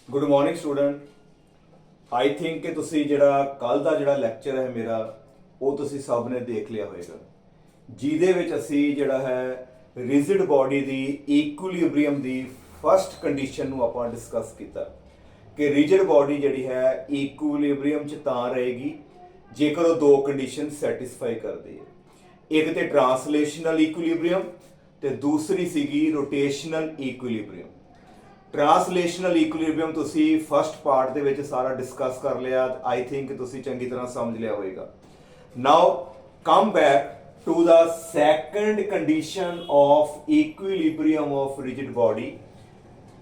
Good morning student. I think ਕਿ ਤੁਸੀਂ ਜਿਹੜਾ ਕੱਲ ਦਾ ਜਿਹੜਾ ਲੈਕਚਰ ਹੈ ਮੇਰਾ ਉਹ ਤੁਸੀਂ ਸਭ ਨੇ ਦੇਖ ਲਿਆ ਹੋਵੇਗਾ, ਜਿਹਦੇ ਵਿੱਚ ਅਸੀਂ ਜਿਹੜਾ ਹੈ ਰਿਜਿਡ ਬਾਡੀ ਦੀ ਇਕੁਇਲਿਬ੍ਰੀਅਮ ਦੀ ਫਸਟ ਕੰਡੀਸ਼ਨ ਨੂੰ ਆਪਾਂ ਡਿਸਕਸ ਕੀਤਾ ਕਿ ਰਿਜਿਡ ਬਾਡੀ ਜਿਹੜੀ ਹੈ ਇਕੁਇਲਿਬ੍ਰੀਅਮ 'ਚ ਤਾਂ ਰਹੇਗੀ ਜੇਕਰ ਉਹ ਦੋ ਕੰਡੀਸ਼ਨ ਸੈਟੀਸਫਾਈ ਕਰਦੀ ਹੈ। ਇੱਕ ਤੇ ਟ੍ਰਾਂਸਲੇਸ਼ਨਲ ਇਕੁਇਲਿਬ੍ਰੀਅਮ ਤੇ ਦੂਸਰੀ ਸੀਗੀ ਰੋਟੇਸ਼ਨਲ ਇਕੁਇਲਿਬ੍ਰੀਅਮ। ट्रांसलेशनल इक्विलिब्रियम तुसी फर्स्ट पार्ट दे विच सारा डिस्कस कर लिया। आई थिंक तुसी चंगी तरह समझ लिया होगा। Now come back to the second condition of equilibrium of rigid body,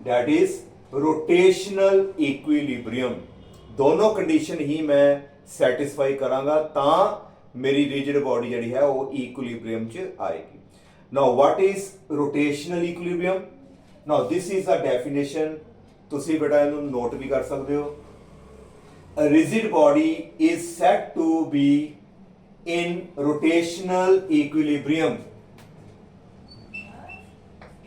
that is rotational equilibrium. दोनों कंडीशन ही मैं सैटिस्फाई करांगा ता मेरी रिजिड बॉडी जिहड़ी है वो इक्विलिब्रियम च आएगी। Now what is rotational equilibrium? Now this is a definition, ਤੁਸੀਂ ਬੇਟਾ ਇਹਨੂੰ ਨੋਟ ਵੀ ਕਰ ਸਕਦੇ ਹੋ। A rigid body is said to be in rotational equilibrium।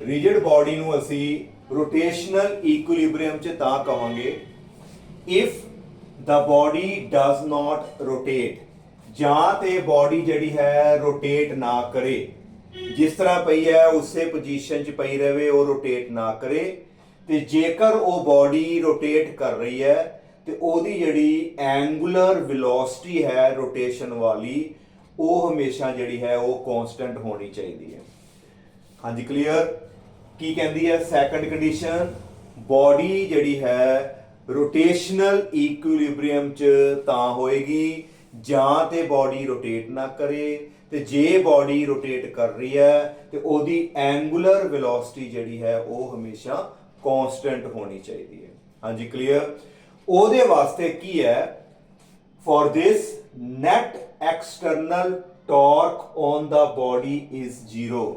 rigid body ਨੂੰ ਅਸੀਂ rotational equilibrium ਚ ਤਾਂ ਕਹਾਂਗੇ if the body does not rotate, ਜਾਂ ਤੇ body ਜਿਹੜੀ ਹੈ rotate ਨਾ ਕਰੇ, जिस तरह पई है उसे पोजीशन च पई रहे और रोटेट ना करे। ते जेकर वो बॉडी रोटेट कर रही है तो ओदी जड़ी एंगुलर वेलोसिटी है रोटेशन वाली वो हमेशा जड़ी है वो कांस्टेंट होनी चाहिए है। हाँ जी क्लियर। की कहती है सैकंड कंडीशन, बॉडी जड़ी है रोटेशनल इक्विलिब्रियम च तां होएगी जां ते बॉडी रोटेट ना करे, ਤੇ ਜੇ ਬॉडी रोटेट कर रही है तो ਉਹਦੀ एंगुलर वेलोसिटी ਜਿਹੜੀ ਹੈ ਉਹ ਹਮੇਸ਼ਾ कांस्टेंट होनी चाहिए है। हाँ जी क्लियर। ਉਹਦੇ ਵਾਸਤੇ ਕੀ ਹੈ, for this net external torque on the body is 0।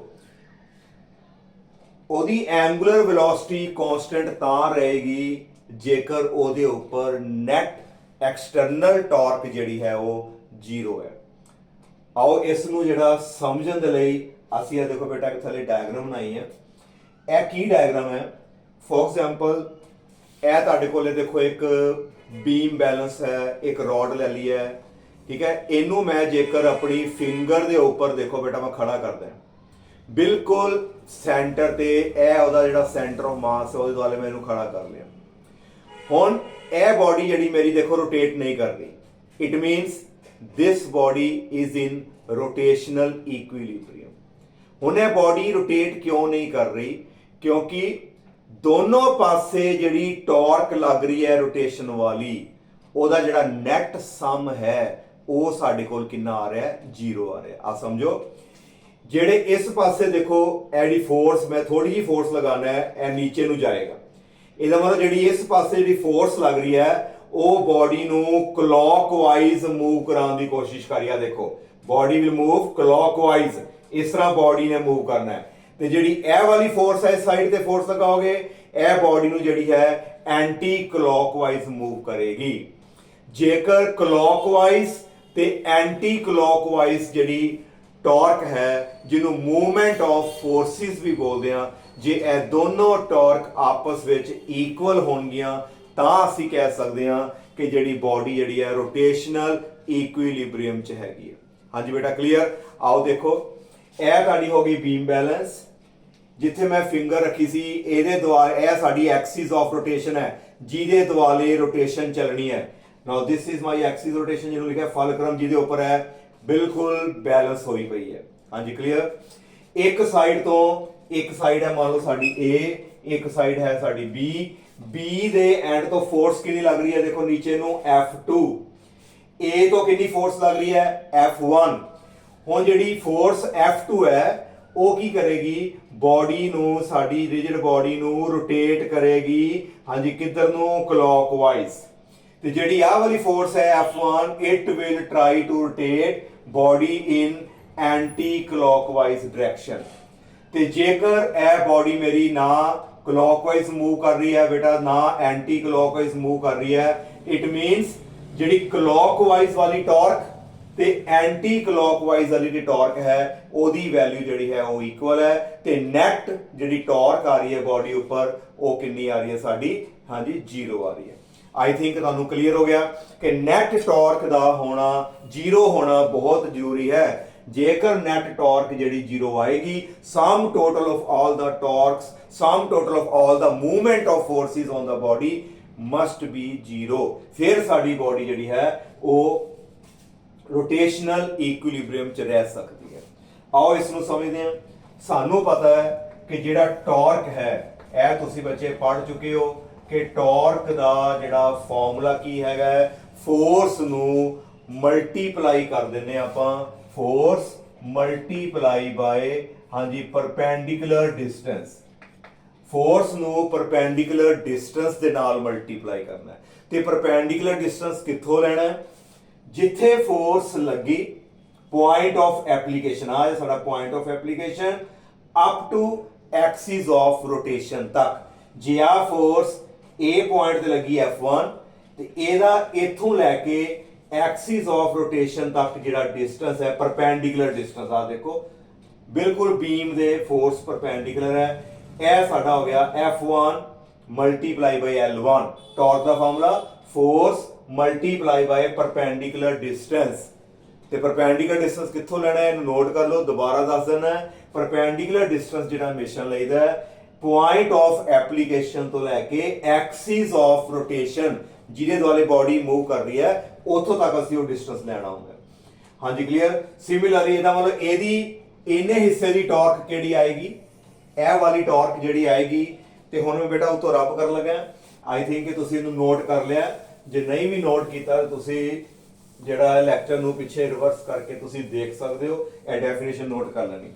ਉਹਦੀ एंगुलर वेलोसिटी कांस्टेंट ਤਾਂ ਰਹੇਗੀ ਜੇਕਰ ਉਹਦੇ ਉੱਪਰ net external torque ਜਿਹੜੀ ਹੈ ਉਹ 0 ਹੈ। आओ इस जिहड़ा समझण दे लई असीं ये देखो बेटा कि थल्ले डायग्राम बनाई है। यह की डायग्राम है? फॉर एग्जांपल यह तुहाडे कोले देखो एक बीम बैलेंस है, एक रॉड ले ली है, ठीक है। इनू मैं जेकर अपनी फिंगर दे ऊपर देखो बेटा मैं खड़ा कर दें बिल्कुल सेंटर ते यह उहदा जिहड़ा सेंटर ऑफ मास है उहदे दुआले मैं इनू खड़ा कर लिया। हुण यह बॉडी जिहड़ी मेरी देखो रोटेट नहीं कर रही, it मीनस this body is in rotational equilibrium। ਹੁਣ ਇਹ ਬॉडी रोटेट क्यों नहीं कर रही? क्योंकि दोनों पासे ਜਿਹੜੀ ਟਾਰਕ ਲੱਗ ਰਹੀ ਹੈ ਰੋਟੇਸ਼ਨ ਵਾਲੀ ਉਹਦਾ ਜਿਹੜਾ ਨੈਟ ਸਮ ਹੈ ਉਹ ਸਾਡੇ ਕੋਲ ਕਿੰਨਾ ਆ ਰਿਹਾ ਹੈ? 0 ਆ ਰਿਹਾ। ਆ ਸਮਝੋ ਜਿਹੜੇ ਇਸ ਪਾਸੇ ਦੇਖੋ ਐਡੀ ਫੋਰਸ ਮੈਂ ਥੋੜੀ ਜੀ ਫੋਰਸ ਲਗਾਣਾ ਹੈ ਇਹ ਨੀਚੇ ਨੂੰ ਜਾਏਗਾ। ਇਹਦਾ ਮਤਲਬ ਜਿਹੜੀ ਇਸ ਪਾਸੇ ਜਿਹੜੀ ਫੋਰਸ ਲੱਗ ਰਹੀ ਹੈ ਉਹ ਬॉडी ਨੂੰ ਕਲੌਕਵਾਈਜ਼ ਮੂਵ ਕਰਾਉਣ ਦੀ ਕੋਸ਼ਿਸ਼ ਕਰ ਰਹੀ ਹੈ। ਦੇਖੋ बॉडी विल मूव ਕਲੌਕਵਾਈਜ਼, ਇਸ ਤਰ੍ਹਾਂ ਬॉडी ਨੇ ਮੂਵ ਕਰਨਾ ਹੈ। ਤੇ ਜਿਹੜੀ ਇਹ ਵਾਲੀ ਫੋਰਸ ਹੈ ਸਾਈਡ ਤੇ ਫੋਰਸ ਲਗਾਓਗੇ ਇਹ ਬॉडी ਨੂੰ ਜਿਹੜੀ ਹੈ ਐਂਟੀ ਕਲੌਕਵਾਈਜ਼ ਮੂਵ ਕਰੇਗੀ। ਜੇਕਰ ਕਲੌਕਵਾਈਜ਼ ਤੇ ਐਂਟੀ ਕਲੌਕਵਾਈਜ਼ ਜਿਹੜੀ ਟਾਰਕ ਹੈ ਜਿਹਨੂੰ ਮੂਵਮੈਂਟ ਆਫ ਫੋਰਸਿਸ ਵੀ ਬੋਲਦੇ ਆ, ਜੇ ਇਹ ਦੋਨੋਂ ਟਾਰਕ ਆਪਸ ਵਿੱਚ ਇਕੁਅਲ ਹੋਣਗੀਆਂ ਤਾਂ ਅਸੀਂ ਕਹਿ ਸਕਦੇ ਹਾਂ ਕਿ ਜਿਹੜੀ ਬॉडी ਜਿਹੜੀ ਹੈ ਰੋਟੇਸ਼ਨਲ ਇਕੁਇਲਿਬ੍ਰੀਅਮ 'ਚ ਹੈਗੀ ਹੈ। ਹਾਂਜੀ ਬੇਟਾ ਕਲੀਅਰ। ਆਓ ਦੇਖੋ ਇਹ ਤੁਹਾਡੀ ਹੋ ਗਈ ਬੀਮ ਬੈਲੈਂਸ, ਜਿੱਥੇ ਮੈਂ ਫਿੰਗਰ ਰੱਖੀ ਸੀ ਇਹਦੇ ਦੁਆਲੇ ਇਹ ਸਾਡੀ ਐਕਸਿਸ ਆਫ ਰੋਟੇਸ਼ਨ ਹੈ ਜਿਹਦੇ ਦੁਆਲੇ ਰੋਟੇਸ਼ਨ ਚੱਲਣੀ ਹੈ। Now this is my axis rotation ਜਿਹਨੂੰ ਲਿਖਿਆ ਫਲਕਰਮ ਜਿਹਦੇ ਉੱਪਰ ਹੈ ਬਿਲਕੁਲ ਬੈਲੈਂਸ ਹੋਈ ਪਈ ਹੈ। ਹਾਂਜੀ ਕਲੀਅਰ। ਇੱਕ ਸਾਈਡ ਤੋਂ ਇੱਕ ਸਾਈਡ ਹੈ ਮੰਨ ਲਓ ਸਾਡੀ A, ਇੱਕ ਸਾਈਡ ਹੈ ਸਾਡੀ B ਦੇ ਐਂਡ ਤੋਂ ਫੋਰਸ ਕਿੰਨੀ ਲੱਗ ਰਹੀ ਹੈ? ਦੇਖੋ ਨੀਚੇ ਨੂੰ F2। A ਤੋਂ ਕਿੰਨੀ ਫੋਰਸ ਲੱਗ ਰਹੀ ਹੈ? F1। ਹੁਣ ਜਿਹੜੀ ਫੋਰਸ F2 ਹੈ ਉਹ ਕੀ ਕਰੇਗੀ? ਬॉडी ਨੂੰ ਸਾਡੀ ਰਿਜਿਡ ਬॉडी ਨੂੰ ਰੋਟੇਟ ਕਰੇਗੀ। ਹਾਂਜੀ ਕਿੱਧਰ ਨੂੰ? ਕਲੌਕਵਾਈਜ਼। ਤੇ ਜਿਹੜੀ ਆਹ ਵਾਲੀ ਫੋਰਸ ਹੈ F1, it will try to rotate body in anticlockwise direction. ਤੇ ਜੇਕਰ ਇਹ ਬॉडी ਮੇਰੀ ਨਾ ਕਲੌਕਵਾਈਜ਼ ਮੂਵ ਕਰ ਰਹੀ ਹੈ ਬੇਟਾ ਨਾ ਐਂਟੀ ਕਲੌਕਵਾਈਜ਼ ਮੂਵ ਕਰ ਰਹੀ ਹੈ, ਇਟ ਮੀਨਸ ਜਿਹੜੀ ਕਲੌਕਵਾਈਜ਼ ਵਾਲੀ ਟਾਰਕ ਤੇ ਐਂਟੀ ਕਲੌਕਵਾਈਜ਼ ਵਾਲੀ ਜਿਹੜੀ ਟਾਰਕ ਹੈ ਉਹਦੀ ਵੈਲਿਊ ਜਿਹੜੀ ਹੈ ਉਹ ਇਕੁਅਲ ਹੈ ਤੇ ਨੈਟ ਜਿਹੜੀ ਟਾਰਕ ਆ ਰਹੀ ਹੈ ਬਾਡੀ ਉੱਪਰ ਉਹ ਕਿੰਨੀ ਆ ਰਹੀ ਹੈ ਸਾਡੀ ਹਾਂਜੀ 0 ਆ ਰਹੀ ਹੈ। आई थिंक ਤੁਹਾਨੂੰ ਕਲੀਅਰ ਹੋ ਗਿਆ ਕਿ ਨੈਟ ਟਾਰਕ ਦਾ ਹੋਣਾ 0 ਹੋਣਾ ਬਹੁਤ ਜ਼ਰੂਰੀ ਹੈ। ਜੇਕਰ ਨੈਟ ਟਾਰਕ ਜਿਹੜੀ 0 ਆਏਗੀ sum total of all the torques sum total of all the movement of forces on the body must be 0 ਫਿਰ ਸਾਡੀ ਬਾਡੀ ਜਿਹੜੀ ਹੈ ਉਹ ਰੋਟੇਸ਼ਨਲ ਇਕੁਇਲਿਬ੍ਰੀਅਮ ਚ ਰਹਿ ਸਕਦੀ ਹੈ। ਆਓ ਇਸ ਨੂੰ ਸਮਝਦੇ ਹਾਂ। ਸਾਨੂੰ ਪਤਾ ਹੈ ਕਿ ਜਿਹੜਾ ਟਾਰਕ ਹੈ ਇਹ ਤੁਸੀਂ ਬੱਚੇ ਪੜ੍ਹ ਚੁੱਕੇ ਹੋ ਕਿ ਟਾਰਕ ਦਾ ਜਿਹੜਾ ਫਾਰਮੂਲਾ ਕੀ ਹੈਗਾ ਫੋਰਸ ਨੂੰ ਮਲਟੀਪਲਾਈ ਕਰ ਦਿੰਨੇ ਆਪਾਂ ਫੋਰਸ ਮਲਟੀਪਲਾਈ ਬਾਏ ਹਾਂਜੀ ਪਰਪੈਂਡੀਕੂਲਰ ਡਿਸਟੈਂਸ ਫੋਰਸ ਨੂੰ ਪਰਪੈਂਡੀਕੂਲਰ ਡਿਸਟੈਂਸ ਦੇ ਨਾਲ ਮਲਟੀਪਲਾਈ ਕਰਨਾ ਤੇ ਪਰਪੈਂਡੀਕੂਲਰ ਡਿਸਟੈਂਸ ਕਿੱਥੋਂ ਲੈਣਾ ਹੈ ਜਿੱਥੇ ਫੋਰਸ ਲੱਗੀ ਪੁਆਇੰਟ ਆਫ ਐਪਲੀਕੇਸ਼ਨ ਆ ਹੈ ਸਾਡਾ point of application up to axis of rotation ਤੱਕ ਜੇ ਆ ਫੋਰਸ A ਪੁਆਇੰਟ ਤੇ ਲੱਗੀ F1 ਤੇ ਇਹਦਾ ਇਥੋਂ ਲੈ ਕੇ ਐਕਸਿਸ ਆਫ ਰੋਟੇਸ਼ਨ ਤੱਕ ਜਿਹੜਾ ਡਿਸਟੈਂਸ ਹੈ ਪਰਪੈਂਡੀਕੂਲਰ ਡਿਸਟੈਂਸ ਆ ਦੇਖੋ ਬਿਲਕੁਲ ਬੀਮ ਦੇ ਫੋਰਸ ਪਰਪੈਂਡੀਕੂਲਰ ਹੈ ਇਹ ਸਾਡਾ ਹੋ ਗਿਆ F1 ਮਲਟੀਪਲਾਈ ਬਾਈ L1 ਟਾਰਕ ਦਾ ਫਾਰਮੂਲਾ ਫੋਰਸ ਮਲਟੀਪਲਾਈ ਬਾਈ ਪਰਪੈਂਡੀਕੂਲਰ ਡਿਸਟੈਂਸ ਤੇ ਪਰਪੈਂਡੀਕੂਲਰ ਡਿਸਟੈਂਸ ਕਿੱਥੋਂ ਲੈਣਾ ਹੈ ਇਹਨੂੰ ਨੋਟ ਕਰ ਲਓ ਦੁਬਾਰਾ ਦੱਸ ਦੇਣਾ ਪਰਪੈਂਡੀਕੂਲਰ ਡਿਸਟੈਂਸ ਜਿਹੜਾ ਹਮੇਸ਼ਾ ਲਈਦਾ ਹੈ ਪੁਆਇੰਟ ਆਫ ਐਪਲੀਕੇਸ਼ਨ ਤੋਂ ਲੈ ਕੇ ਐਕਸਿਸ ਆਫ ਰੋਟੇਸ਼ਨ ਜਿਹਦੇ ਦੁਆਲੇ ਬਾਡੀ ਮੂਵ ਕਰ ਰਹੀ ਹੈ ਉੱਥੋਂ ਤੱਕ ਅਸੀਂ ਉਹ ਡਿਸਟੈਂਸ ਲੈਣਾ ਹੁੰਦਾ ਹਾਂਜੀ ਕਲੀਅਰ ਸਿਮਿਲਰਲੀ ਇਹਦਾ ਮਤਲਬ ਇਹਦੀ ਇੰਨੇ ਹਿੱਸੇ ਦੀ ਟਾਰਕ ਕਿਹੜੀ ਆਏਗੀ ਇਹ ਵਾਲੀ ਟਾਰਕ ਜਿਹੜੀ ਆਏਗੀ ਤੇ ਹੁਣ ਮੈਂ ਬੇਟਾ ਉਤੋਂ ਰੱਬ ਕਰਨ ਲੱਗਾ ਆਈ ਥਿੰਕ ਕਿ ਤੁਸੀਂ ਇਹਨੂੰ ਨੋਟ ਕਰ ਲਿਆ ਜੇ ਨਹੀਂ ਵੀ ਨੋਟ ਕੀਤਾ ਤੁਸੀਂ ਜਿਹੜਾ ਲੈਕਚਰ ਨੂੰ ਪਿੱਛੇ ਰਿਵਰਸ ਕਰਕੇ ਤੁਸੀਂ ਦੇਖ ਸਕਦੇ ਹੋ ਇਹ ਡੈਫੀਨੇਸ਼ਨ ਨੋਟ ਕਰ ਲੈਣੀ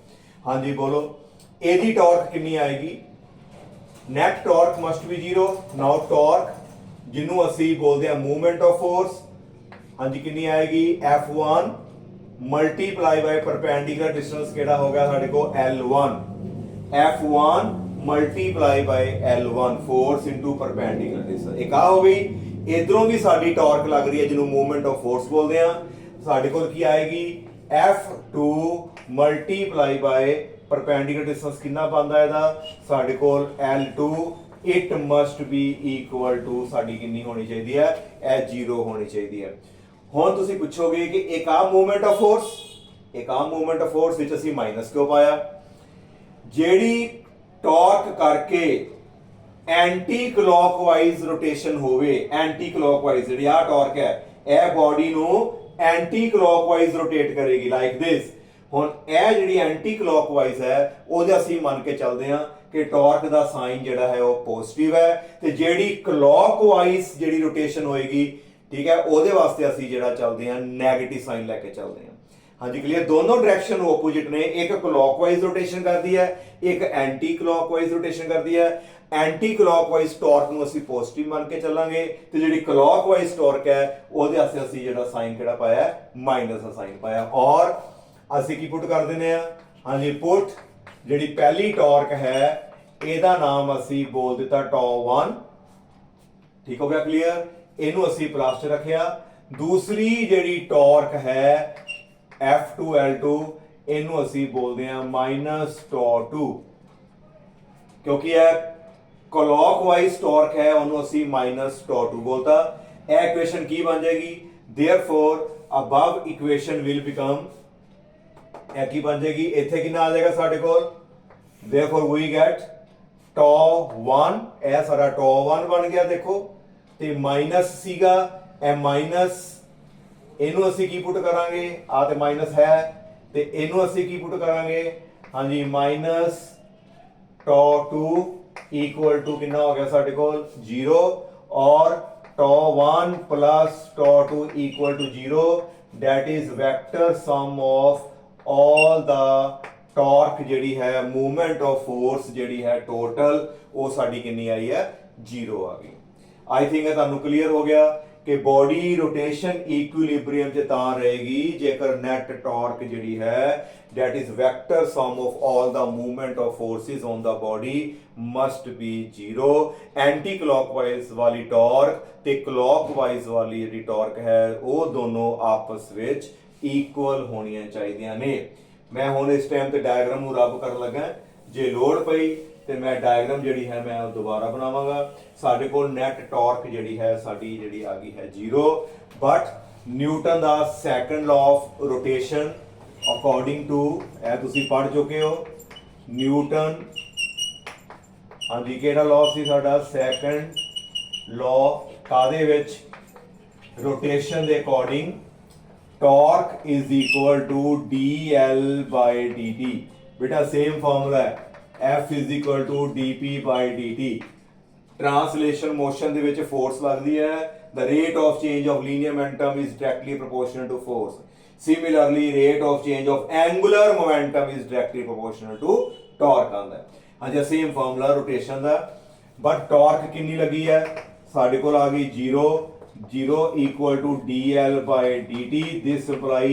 ਹਾਂਜੀ ਬੋਲੋ ਇਹਦੀ ਟਾਰਕ ਕਿੰਨੀ ਆਏਗੀ net torque must be 0 now torque ਜਿਹਨੂੰ ਅਸੀਂ ਬੋਲਦੇ ਆ ਮੂਵਮੈਂਟ ਆਫ ਫੋਰਸ ਹਾਂਜੀ ਕਿੰਨੀ ਆਏਗੀ F1 ਮਲਟੀਪਲਾਈ ਬਾਈ ਪਰਪੈਂਡੀਕੂਲਰ ਡਿਸਟੈਂਸ ਕਿਹੜਾ ਹੋ ਗਿਆ ਸਾਡੇ ਕੋਲ L1 F1 ਮਲਟੀਪਲਾਈ ਬਾਈ L1 force into perpendicular distance ਇੱਕ ਆ ਹੋ ਗਈ ਇਧਰੋਂ ਵੀ ਸਾਡੀ ਟਾਰਕ ਲੱਗ ਰਹੀ ਹੈ ਜਿਹਨੂੰ ਮੂਵਮੈਂਟ ਆਫ ਫੋਰਸ ਬੋਲਦੇ ਆ ਸਾਡੇ ਕੋਲ ਕੀ ਆਏਗੀ F2 ਮਲਟੀਪਲਾਈ ਬਾਈ perpendicular distance ਕਿੰਨਾ ਪਾਉਂਦਾ ਇਹਦਾ ਸਾਡੇ ਕੋਲ L2 it must be equal to ਸਾਡੀ ਕਿੰਨੀ ਹੋਣੀ ਚਾਹੀਦੀ ਹੈ ਇਹ 0 ਹੋਣੀ ਚਾਹੀਦੀ ਹੈ। ਹੁਣ ਤੁਸੀਂ ਪੁੱਛੋਗੇ ਕਿ ਇੱਕ ਆ ਮੂਵਮੈਂਟ ਆਫ ਫੋਰਸ ਵਿੱਚ ਅਸੀਂ ਮਾਈਨਸ ਕਿਉਂ ਪਾਇਆ ਜਿਹੜੀ ਟਾਰਕ ਕਰਕੇ ਐਂਟੀ ਕਲੌਕਵਾਈਜ਼ ਰੋਟੇਸ਼ਨ ਹੋਵੇ ਐਂਟੀ ਕਲੌਕਵਾਈਜ਼ ਜਿਹੜੀ ਆ ਟਾਰਕ ਹੈ ਇਹ ਬਾਡੀ ਨੂੰ ਐਂਟੀ ਕਲੌਕਵਾਈਜ਼ ਰੋਟੇਟ ਕਰੇਗੀ ਲਾਈਕ ਦਿਸ ਹੁਣ ਇਹ ਜਿਹੜੀ ਐਂਟੀ ਕਲੌਕਵਾਈਜ਼ ਹੈ ਉਹਦੇ ਅਸੀਂ ਮੰਨ ਕੇ ਚੱਲਦੇ ਹਾਂ ਕਿ ਟਾਰਕ ਦਾ ਸਾਈਨ ਜਿਹੜਾ ਹੈ ਉਹ ਪੋਜ਼ਿਟਿਵ ਹੈ ਤੇ ਜਿਹੜੀ ਕਲੌਕਵਾਈਜ਼ ਜਿਹੜੀ ਰੋਟੇਸ਼ਨ ਹੋਏਗੀ ਠੀਕ ਹੈ ਉਹਦੇ ਵਾਸਤੇ ਅਸੀਂ ਜਿਹੜਾ ਚੱਲਦੇ ਹਾਂ ਨੈਗੇਟਿਵ ਸਾਈਨ ਲੈ ਕੇ ਚੱਲਦੇ ਹਾਂ ਹਾਂਜੀ ਕਲੀਅਰ ਦੋਨੋਂ ਡਾਇਰੈਕਸ਼ਨ ਆਪੋਜ਼ਿਟ ਨੇ ਇੱਕ ਕਲੌਕਵਾਈਜ਼ ਰੋਟੇਸ਼ਨ ਕਰਦੀ ਹੈ ਇੱਕ ਐਂਟੀ ਕਲੌਕਵਾਈਜ਼ ਰੋਟੇਸ਼ਨ ਕਰਦੀ ਹੈ ਐਂਟੀ ਕਲੌਕਵਾਈਜ਼ ਟਾਰਕ ਨੂੰ ਅਸੀਂ ਪੋਜ਼ਿਟਿਵ ਮੰਨ ਕੇ ਚੱਲਾਂਗੇ ਤੇ ਜਿਹੜੀ ਕਲੌਕਵਾਈਜ਼ ਟਾਰਕ ਹੈ ਉਹਦੇ ਵਾਸਤੇ ਅਸੀਂ ਜਿਹੜਾ ਸਾਈਨ ਕਿਹੜਾ ਪਾਇਆ ਮਾਈਨਸ ਦਾ ਸਾਈਨ ਪਾਇਆ ਔਰ ਅਸੀਂ ਕੀ ਪੁੱਟ ਕਰ ਦਿੰਦੇ ਆ ਹਾਂਜੀ ਪੁੱਟ ਜਿਹੜੀ ਪਹਿਲੀ ਟਾਰਕ ਹੈ ਇਹਦਾ ਨਾਮ ਅਸੀਂ ਬੋਲ ਦਿੱਤਾ τ1 ਠੀਕ ਹੋ ਗਿਆ ਕਲੀਅਰ ਇਹਨੂੰ ਅਸੀਂ ਪਲੱਸ ਚ ਰੱਖਿਆ ਦੂਸਰੀ ਜਿਹੜੀ ਟਾਰਕ ਹੈ F2L2 ਇਹਨੂੰ ਅਸੀਂ ਬੋਲਦੇ ਆ -τ2 ਕਿਉਂਕਿ ਇਹ ਕਲੌਕਵਾਈਜ਼ ਟਾਰਕ ਹੈ ਉਹਨੂੰ ਅਸੀਂ -τ2 ਬੋਲਤਾ ਇਹ ਇਕੁਏਸ਼ਨ ਕੀ ਬਣ ਜਾਏਗੀ therefore above equation will become ਇਹ ਕੀ ਬਣ ਜਾਏਗੀ ਇੱਥੇ ਕਿੰਨਾ ਆ ਜਾਏਗਾ ਸਾਡੇ ਕੋਲ therefore we get τ1 ਇਹ ਸਾਡਾ τ1 ਬਣ ਗਿਆ ਦੇਖੋ ਤੇ ਮਾਈਨਸ ਸੀਗਾ ਇਹ ਮਾਈਨਸ ਇਹਨੂੰ ਅਸੀਂ ਕੀ ਪੁੱਟ ਕਰਾਂਗੇ ਆ ਤੇ ਮਾਈਨਸ ਹੈ ਤੇ ਇਹਨੂੰ ਅਸੀਂ ਕੀ ਪੁੱਟ ਕਰਾਂਗੇ ਹਾਂਜੀ -τ2 ਇਕੁਅਲ ਟੂ ਕਿੰਨਾ ਹੋ ਗਿਆ ਸਾਡੇ ਕੋਲ 0 ਔਰ τ1 +τ2 equal to 0 that is vector sum of all the torque ਜਿਹੜੀ ਹੈ movement of force ਜਿਹੜੀ ਹੈ total ਉਹ ਸਾਡੀ ਕਿੰਨੀ ਆਈ ਹੈ 0 ਆ ਗਈ ਆਈ ਥਿੰਕ ਇਹ ਤੁਹਾਨੂੰ ਕਲੀਅਰ ਹੋ ਗਿਆ ਕਿ ਬੋਡੀ ਰੋਟੇਸ਼ਨ ਇਕੁਇਲਿਬ੍ਰੀਅਮ 'ਚ ਤਾਂ ਰਹੇਗੀ ਜੇਕਰ ਨੈਟ ਟਾਰਕ ਜਿਹੜੀ ਹੈ that is vector sum of all the movement of forces on the body must be 0 anti clockwise ਵਾਲੀ ਟਾਰਕ ਤੇ ਕਲੌਕਵਾਈਜ਼ ਵਾਲੀ ਜਿਹੜੀ ਟਾਰਕ ਹੈ ਉਹ ਦੋਨੋਂ ਆਪਸ ਵਿੱਚ ਇਕੁਅਲ ਹੋਣੀਆਂ ਚਾਹੀਦੀਆਂ ਨੇ। ਮੈਂ ਹੁਣ ਇਸ ਟਾਈਮ ਤੇ ਡਾਇਗਰਾਮ ਨੂੰ ਰੱਬ ਕਰਨ ਲੱਗਾ, ਜੇ ਲੋੜ ਪਈ ਤੇ ਮੈਂ ਡਾਇਗਰਾਮ ਜਿਹੜੀ ਹੈ ਮੈਂ ਉਹ ਦੁਬਾਰਾ ਬਣਾਵਾਂਗਾ। ਸਾਡੇ ਕੋਲ ਨੈਟ ਟਾਰਕ ਜਿਹੜੀ ਹੈ ਸਾਡੀ ਜਿਹੜੀ ਆ ਗਈ ਹੈ 0, ਬਟ ਨਿਊਟਨ ਦਾ second law of rotation according to, ਇਹ ਤੁਸੀਂ ਪੜ੍ਹ ਚੁੱਕੇ ਹੋ, ਨਿਊਟਨ, ਹਾਂਜੀ ਕਿਹੜਾ ਲਾਅ ਸੀ ਸਾਡਾ, ਸੈਕੰਡ ਲਾਅ, ਕਾਦੇ ਵਿੱਚ, ਰੋਟੇਸ਼ਨ ਦੇ according torque is equal to dl/dt। ਬੇਟਾ ਸੇਮ ਫਾਰਮੂਲਾ ਹੈ, F is equal to dp by dt। Translation motion ਦੇ ਵਿੱਚ ਫੋਰਸ ਲੱਗਦੀ ਹੈ, the rate of change of linear momentum is directly proportional to force। Similarly rate of change of angular momentum is directly proportional to torque ਆਉਂਦਾ ਹੈ। ਹਾਂਜੀ same formula rotation the, but torque ਕਿੰਨੀ ਲੱਗੀ ਹੈ ਸਾਡੇ ਕੋਲ ਆ ਗਈ 0 equal to dl/dt। this imply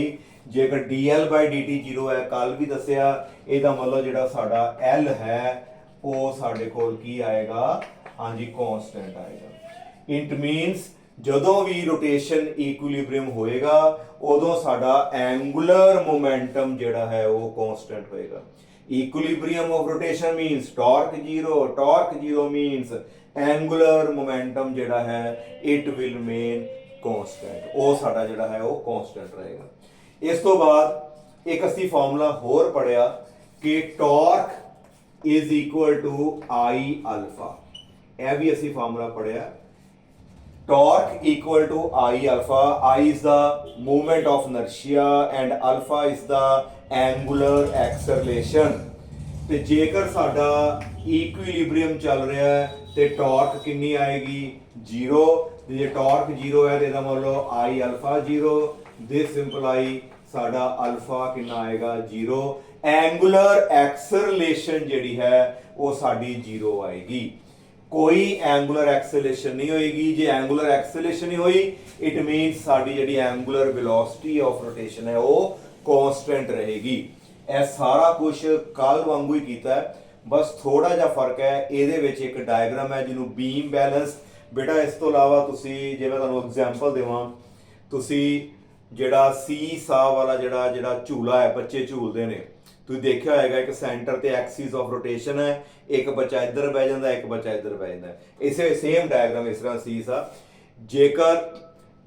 ਜੇਕਰ dl/dt 0 ਹੈ, ਕੱਲ ਵੀ ਦੱਸਿਆ, ਇਹਦਾ ਮਤਲਬ ਜਿਹੜਾ ਸਾਡਾ L ਹੈ ਉਹ ਸਾਡੇ ਕੋਲ ਕੀ ਆਏਗਾ, ਹਾਂਜੀ ਕਾਂਸਟੈਂਟ ਆਏਗਾ। ਇਟ ਮੀਨਸ ਜਦੋਂ ਵੀ ਰੋਟੇਸ਼ਨ ਇਕੁਇਲਿਬ੍ਰੀਅਮ ਹੋਏਗਾ ਉਦੋਂ ਸਾਡਾ ਐਂਗੂਲਰ ਮੋਮੈਂਟਮ ਜਿਹੜਾ ਹੈ ਉਹ ਕਾਂਸਟੈਂਟ ਹੋਏਗਾ। Equilibrium of rotation means torque 0 means angular momentum ਜਿਹੜਾ ਹੈ ਇਟ ਵਿਲ ਰਿਮੇਨ ਕਾਂਸਟੈਂਟ, ਉਹ ਸਾਡਾ ਜਿਹੜਾ ਹੈ ਉਹ ਕਾਂਸਟੈਂਟ ਰਹੇਗਾ। ਇਸ ਤੋਂ ਬਾਅਦ ਇੱਕ ਅਸੀਂ ਫਾਰਮੂਲਾ ਹੋਰ ਪੜਿਆ ਕਿ torque is equal to I alpha. ਇਹ ਵੀ ਅਸੀਂ ਫਾਰਮੂਲਾ ਪੜਿਆ, torque equal to I alpha. I is the movement of inertia and alpha is the angular acceleration। ਤੇ ਜੇਕਰ ਸਾਡਾ ਇਕੁਇਲਿਬ੍ਰੀਅਮ ਚੱਲ ਰਿਹਾ ਹੈ ਤੇ ਟਾਰਕ ਕਿੰਨੀ ਆਏਗੀ 0। ਤੇ ਜੇ ਟਾਰਕ 0 ਹੈ ਤੇ ਇਹਦਾ ਮਤਲਬ I ਅਲਫਾ 0। this imply ਸਾਡਾ ਅਲਫਾ ਕਿੰਨਾ ਆਏਗਾ 0। ਐਂਗੂਲਰ ਐਕਸਲਰੇਸ਼ਨ ਜਿਹੜੀ ਹੈ ਉਹ ਸਾਡੀ 0 ਆਏਗੀ। ਕੋਈ ਐਂਗੂਲਰ ਐਕਸਲਰੇਸ਼ਨ ਨਹੀਂ ਹੋਏਗੀ। ਜੇ ਐਂਗੂਲਰ ਐਕਸਲਰੇਸ਼ਨ ਨਹੀਂ ਹੋਈ ਇਟ ਮੀਨਸ ਸਾਡੀ ਜਿਹੜੀ ਐਂਗੂਲਰ ਵੈਲੋਸਿਟੀ ਆਫ ਰੋਟੇਸ਼ਨ ਹੈ ਉਹ ਕਾਂਸਟੈਂਟ ਰਹੇਗੀ। ਇਹ ਸਾਰਾ ਕੁਝ ਕੱਲ ਵਾਂਗੂ ਹੀ ਕੀਤਾ ਹੈ, ਬਸ ਥੋੜਾ ਜਿਹਾ ਫਰਕ ਹੈ। ਇਹਦੇ ਵਿੱਚ ਇੱਕ ਡਾਇਗਰਾਮ ਹੈ ਜਿਹਨੂੰ ਬੀਮ ਬੈਲੈਂਸ। ਬੇਟਾ ਇਸ ਤੋਂ ਇਲਾਵਾ ਤੁਸੀਂ, ਜੇ ਮੈਂ ਤੁਹਾਨੂੰ ਐਗਜ਼ਾਮਪਲ ਦੇਵਾਂ, ਤੁਸੀਂ ਜਿਹੜਾ ਸੀ-ਸਾਹ ਵਾਲਾ ਜਿਹੜਾ ਝੂਲਾ ਹੈ ਬੱਚੇ ਝੂਲਦੇ ਨੇ, ਤੁਸੀਂ ਦੇਖਿਆ ਹੋਏਗਾ ਇੱਕ ਸੈਂਟਰ ਤੇ ਐਕਸਿਸ ਆਫ ਰੋਟੇਸ਼ਨ ਹੈ, ਇੱਕ ਬੱਚਾ ਇੱਧਰ ਬਹਿ ਜਾਂਦਾ, ਇੱਕ ਬੱਚਾ ਇੱਧਰ ਬਹਿ ਜਾਂਦਾ। ਇਸੇ ਸੇਮ ਡਾਇਗਰਾਮ ਇਸ ਤਰ੍ਹਾਂ ਸੀ-ਸਾਹ, ਜੇਕਰ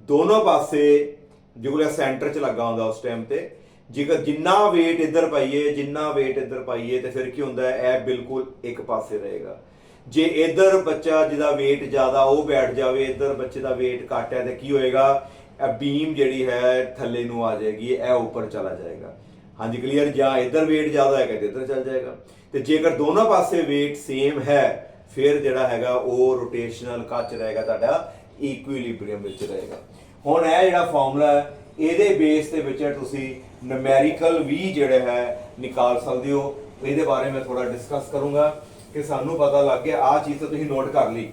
ਦੋਨੋਂ ਪਾਸੇ ਜਿਹੜਾ ਸੈਂਟਰ 'ਚ ਲੱਗਾ ਹੁੰਦਾ ਉਸ ਟਾਈਮ ਤੇ, ਜੇਕਰ ਜਿੰਨਾ weight ਇੱਧਰ ਪਾਈਏ ਤੇ ਫਿਰ ਕੀ ਹੁੰਦਾ ਹੈ, ਇਹ ਬਿਲਕੁਲ ਇੱਕ ਪਾਸੇ ਰਹੇਗਾ। ਜੇ ਇੱਧਰ ਬੱਚਾ ਜਿਹਦਾ weight ਜ਼ਿਆਦਾ ਉਹ ਬੈਠ ਜਾਵੇ, ਇੱਧਰ ਬੱਚੇ ਦਾ weight ਘੱਟ ਹੈ, ਤੇ ਕੀ ਹੋਏਗਾ, ਇਹ ਬੀਮ ਜਿਹੜੀ ਹੈ ਥੱਲੇ ਨੂੰ ਆ ਜਾਏਗੀ, ਇਹ ਉੱਪਰ ਚਲਾ ਜਾਏਗਾ। ਹਾਂਜੀ ਕਲੀਅਰ। ਜਾਂ ਇੱਧਰ weight ਜ਼ਿਆਦਾ ਹੈਗਾ ਤੇ ਇੱਧਰ ਚੱਲ ਜਾਏਗਾ। ਤੇ ਜੇਕਰ ਦੋਨੋਂ ਪਾਸੇ weight ਸੇਮ ਹੈ ਫਿਰ ਜਿਹੜਾ ਹੈਗਾ ਉਹ ਰੋਟੇਸ਼ਨਲ ਕੱਚ ਰਹੇਗਾ, ਤੁਹਾਡਾ ਇਕੁਇਲਿਬ੍ਰੀਅਮ ਵਿੱਚ ਰਹੇਗਾ। ਹੁਣ ਇਹ ਜਿਹੜਾ ਫਾਰਮੂਲਾ ਹੈ ਇਹਦੇ ਬੇਸ ਦੇ ਵਿੱਚ ਤੁਸੀਂ ਨਿਊਮੈਰੀਕਲ ਵੀ ਜਿਹੜੇ ਹੈ ਨਿਕਾਲ ਸਕਦੇ ਹੋ। ਇਹਦੇ ਬਾਰੇ ਮੈਂ ਥੋੜਾ ਡਿਸਕਸ ਕਰੂੰਗਾ ਕਿ ਸਾਨੂੰ ਪਤਾ ਲੱਗ ਗਿਆ, ਆਹ ਚੀਜ਼ ਤਾਂ ਤੁਸੀਂ ਨੋਟ ਕਰ ਲਈ।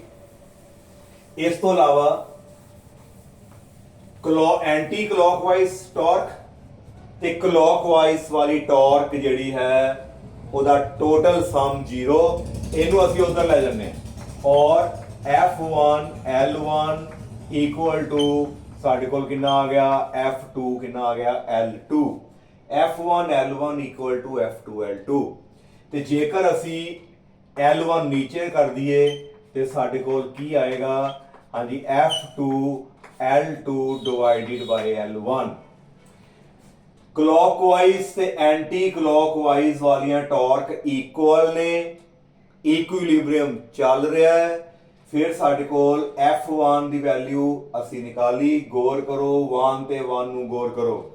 ਇਸ ਤੋਂ ਇਲਾਵਾ ਐਂਟੀ ਕਲੌਕਵਾਈਜ਼ ਟਾਰਕ ਤੇ ਕਲੌਕਵਾਈਜ਼ ਵਾਲੀ ਟਾਰਕ ਜਿਹੜੀ ਹੈ ਉਹਦਾ ਟੋਟਲ ਸਮ 0, ਇਹਨੂੰ ਅਸੀਂ ਉਧਰ ਲੈ ਜਾਂਦੇ ਹਾਂ। ਔਰ F1 L1 ਇਕੁਅਲ ਟੂ ਸਾਡੇ ਕੋਲ ਕਿੰਨਾ ਆ ਗਿਆ, F2 ਕਿੰਨਾ ਆ ਗਿਆ, L2। F1 L1 equal to F2 L2। ਤੇ ਜੇਕਰ ਅਸੀਂ L1 ਨੀਚੇ ਕਰ ਦਈਏ ਤੇ ਸਾਡੇ ਕੋਲ ਕੀ ਆਏਗਾ, ਹਾਂਜੀ F2 L2 divided by L1। Clockwise ਤੇ ਐਂਟੀ ਕਲੌਕਵਾਈਜ਼ ਵਾਲੀਆਂ ਟਾਰਕ ਇਕੁਅਲ ਨੇ, ਇਕੁਇਲਿਬ੍ਰੀਅਮ ਚੱਲ ਰਿਹਾ ਹੈ। ਫਿਰ ਸਾਡੇ ਕੋਲ F1 ਦੀ ਵੈਲਿਊ ਅਸੀਂ ਨਿਕਾਲੀ, ਗੌਰ ਕਰੋ 1 ਤੇ 1 ਨੂੰ ਗੌਰ ਕਰੋ।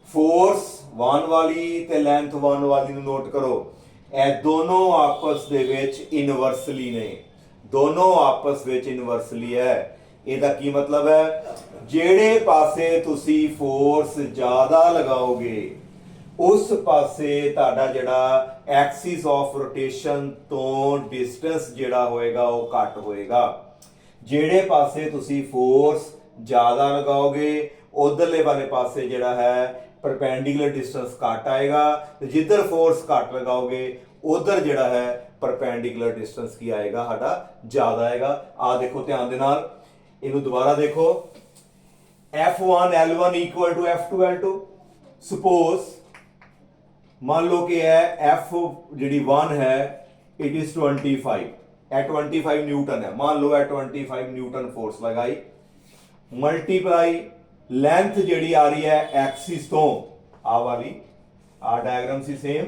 ਫੋਰਸ 1 ਵਾਲੀ ਤੇ ਲੈਂਥ 1 ਵਾਲੀ ਨੂੰ ਨੋਟ ਕਰੋ। ਇਹ ਦੋਨੋਂ ਆਪਸ ਦੇ ਵਿੱਚ ਇਨਵਰਸਲੀ ਨੇ, ਦੋਨੋਂ ਆਪਸ ਵਿੱਚ ਇਨਵਰਸਲੀ ਹੈ। ਇਹਦਾ ਕੀ ਮਤਲਬ ਹੈ, ਜਿਹੜੇ ਪਾਸੇ ਤੁਸੀਂ ਫੋਰਸ ਜ਼ਿਆਦਾ ਲਗਾਓਗੇ ਉਸ ਪਾਸੇ ਤੁਹਾਡਾ ਜਿਹੜਾ ਐਕਸਿਸ ਆਫ ਰੋਟੇਸ਼ਨ ਤੋਂ ਡਿਸਟੈਂਸ ਜਿਹੜਾ ਹੋਏਗਾ ਉਹ ਘੱਟ ਹੋਏਗਾ। ਜਿਹੜੇ ਪਾਸੇ ਤੁਸੀਂ ਫੋਰਸ ਜ਼ਿਆਦਾ ਲਗਾਓਗੇ ਉਧਰਲੇ ਵਾਲੇ ਪਾਸੇ ਜਿਹੜਾ ਹੈ ਪਰਪੈਂਡੀਕੂਲਰ ਡਿਸਟੈਂਸ ਘੱਟ ਆਏਗਾ, ਤੇ ਜਿੱਧਰ ਫੋਰਸ ਘੱਟ ਲਗਾਓਗੇ ਉਧਰ ਜਿਹੜਾ ਹੈ ਪਰਪੈਂਡੀਕੂਲਰ ਡਿਸਟੈਂਸ ਕੀ ਆਏਗਾ, ਸਾਡਾ ਜ਼ਿਆਦਾ ਆਏਗਾ। ਆਹ ਦੇਖੋ ਧਿਆਨ ਦੇ ਨਾਲ, ਇਹਨੂੰ ਦੁਬਾਰਾ ਦੇਖੋ। F1 L1 equal to F2 L2। Suppose मान लो कि है F जी 1 है इट इज 25 ए 25 न्यूटन है, मान लो है 25 न्यूटन फोर्स लगाई, मल्टीप्लाई लेंथ जी आ रही है एक्सिस तो आ वाली, आ डायग्राम सी सेम,